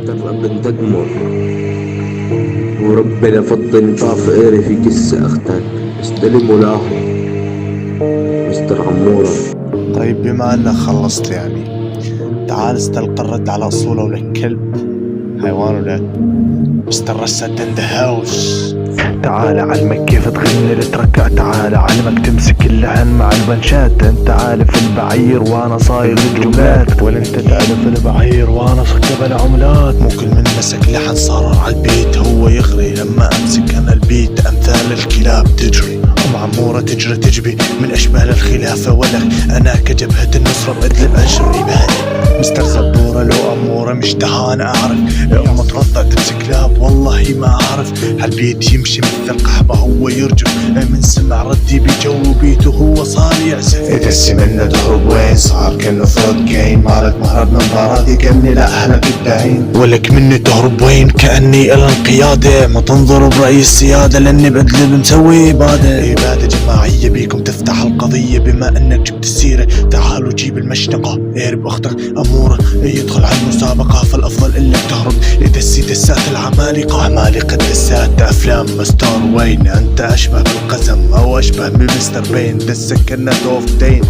ترى بندقمه وربنا فضل طاف قاري في قصة أختك استلم ولاحظ مستر عمورة. طيب بما انك خلصت تعال استلقى الرد على اصوله ولك كلب حيوان ولا مستر رسد ان ذا هاوس. تعال علمك كيف تغني التركة، تعال علمك تمسك اللحن مع البنشات. انت عارف البعير وانا صاير الجملات، ولا انت تعرف البعير وانا صكب العملات. مو كل من مسك لحن صار على البيت هو يغري، لما امسك انا البيت امثال الكلاب تجري. ام عمورة تجري تجبي من اشبال الخلافة ولك انا كجبهة النصرة بأدلب انشر ابادة. مستر زبورة لو امورة مش دهان اعرف، ام ترضع تمسك كلاب والله ما اعرف. هالبيت يمشي مثل القحبة هو يرجف، من سمع ردي بجو بيته هو صار يعزف. يدسي منه تهرب وين صار كأنه فرود جيم، مالك مهرب من مباراتي كأني لا اهلك الدعين. ولك مني تهرب وين كأني الى القيادة، ما تنظر برأي السيادة لاني بأدلب مسوي ابادة جماعية بيكم تفتح القضية. بما انك جبت السيرة تعالوا جيب المشنقة، اهرب اختك امورة يدخل على المسابقة، فالافضل انك تهرب. يدسي دسات العمالقة، عمالقة دسات افلام مستر وين. انت اشبه بالقزم او اشبه بمستر بين، دسك كنا توفتين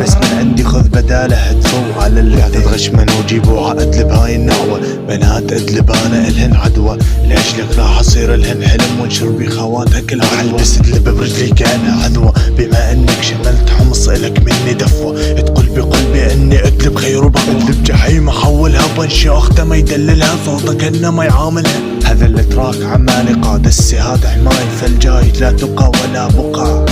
بس من عندي خذ بداله هدفو على اللي تغش من وجيبوا ادلب هاي النعوة. بنات ادلب انا الهن عدوى، لاجلك راح اصير الهن حلم وانشر بخواتك العدوى. بس ادلب برجلي كان عدوى، بما انك شملت حمص الك مني دفوة. تقول بقلبي اني ادلب خير وبقوة، ادلب جحيم احولها بنشي اختها ما يدللها صوتك انه ما يعاملها. هذا اللي تراك عمالقة دسي هذا حماي فالجاي لا تقى ولا بقى.